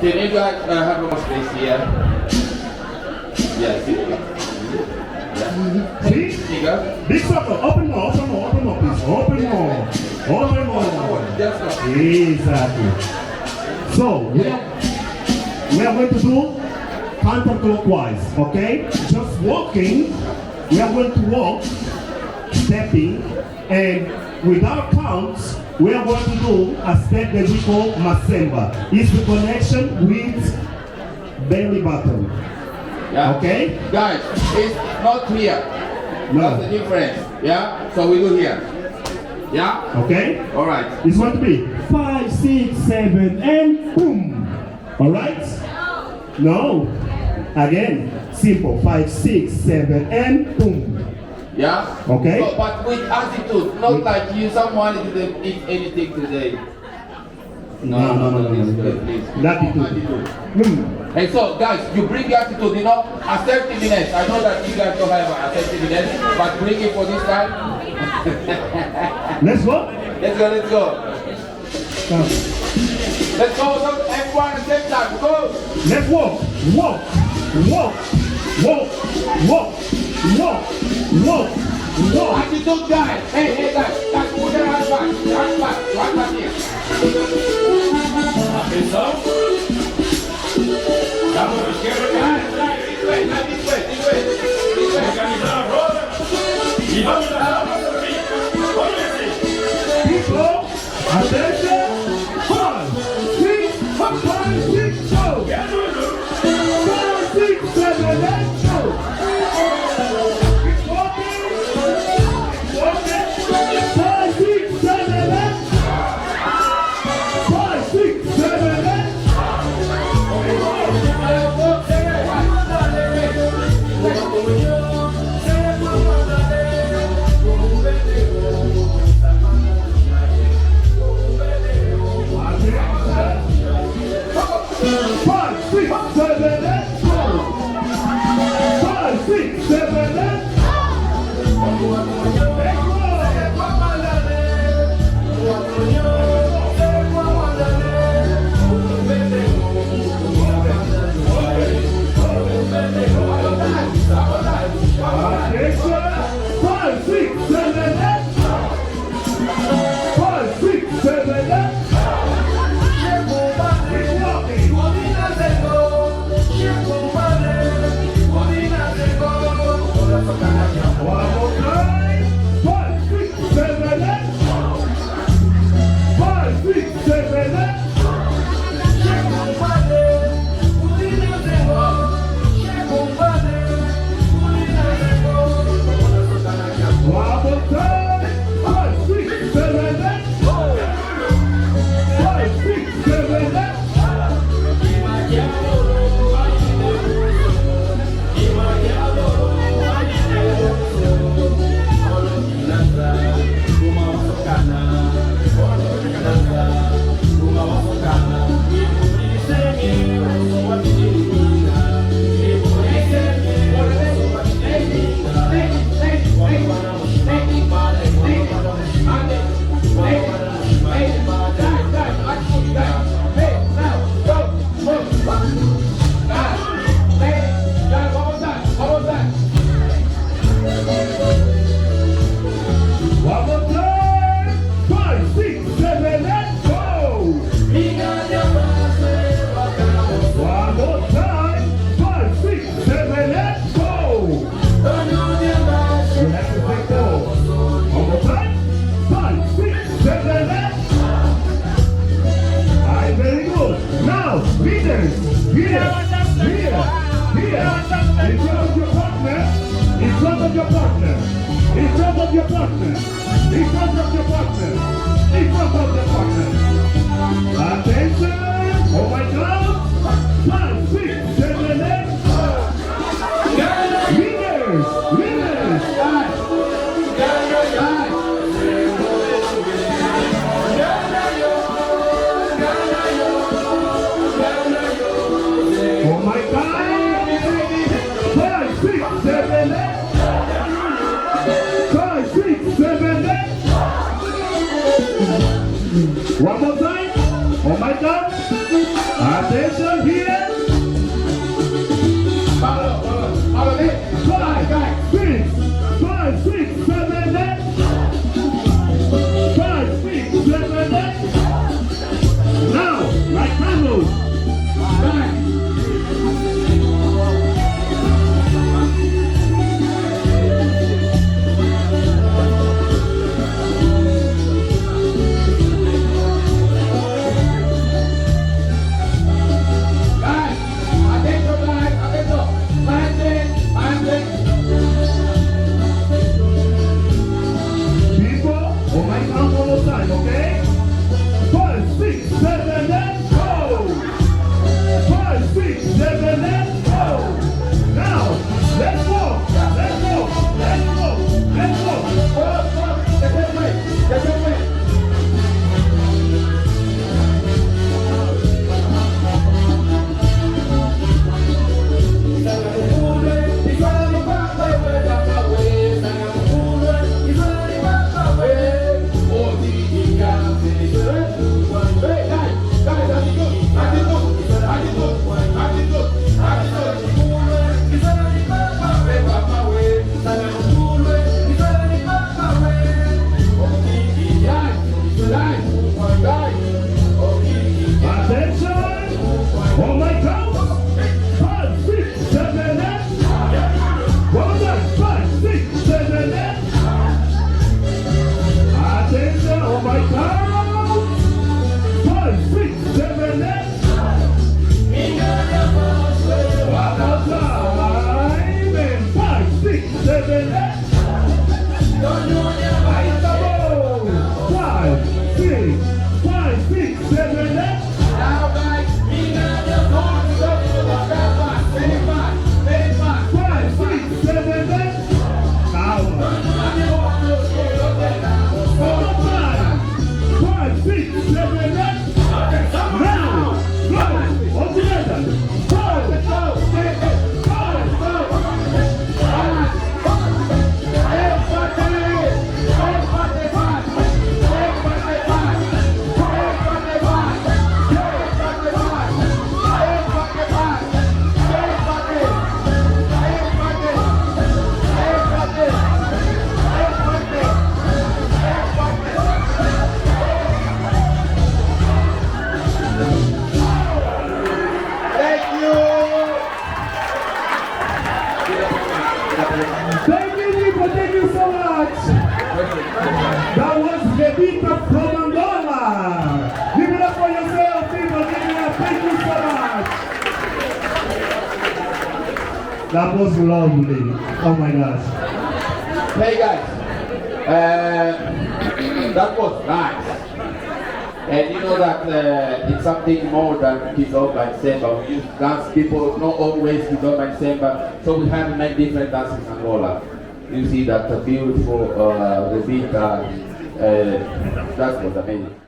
Can you guys have more space here? Yeah, see? Yeah. See? You go. Big circle. Open more, please. Open more. Exactly. So, we are going to do counterclockwise, okay? Just walking. We are going to walk, stepping, and with our counts, we are going to do a step that we call Masemba. It's the connection with belly button. Yeah. Okay? Guys, it's not here. No. That's the difference. Yeah? So we do here. Yeah? Okay? Alright. It's going to be 5, 6, 7, and boom. Alright? No. Again. Simple. 5, 6, 7, and boom. Yeah? Okay? So, but with attitude, not like you, someone didn't eat anything today. No. Please. Attitude. Hey, so guys, you bring your attitude, you know, assertiveness. I know that you guys don't have assertiveness, but bring it for this time. Let's go. Let's go. Let's go, so everyone at the same time, go. Let's walk. Attitude, guys. Hey, guys, put your hands back. Right back here. Atenção. Da mão esquerda, this way. Organizar a roda e vamos dar a nossa vida. People, attention. 5, 6, 5, 6, go. 5, 6, 7, 8, go. Keep walking. 5, 6, 7, 8. 5, 6, 7, 8. Attention here. Follow me. 5, 6, 7, 8. 5, 6, 7, 8. Now, like camels. Right. Okay? 5, 6, 7, 8, go! 5, 6, 7, 8, go! Now, let's walk! Let's walk! Let's walk! Let's walk! Get your way! Get your way! Thank you so much. That was Bebita from Angola. Give it up for yourself, people. Give it up. Thank you so much. That was lovely. Oh my gosh. Hey guys, that was nice. And you know that it's something more than Kizomba Sensação. We use dance people, not always Kizomba Sensação. So we have many different dances in Angola. You see that beautiful Rebecca, that was amazing.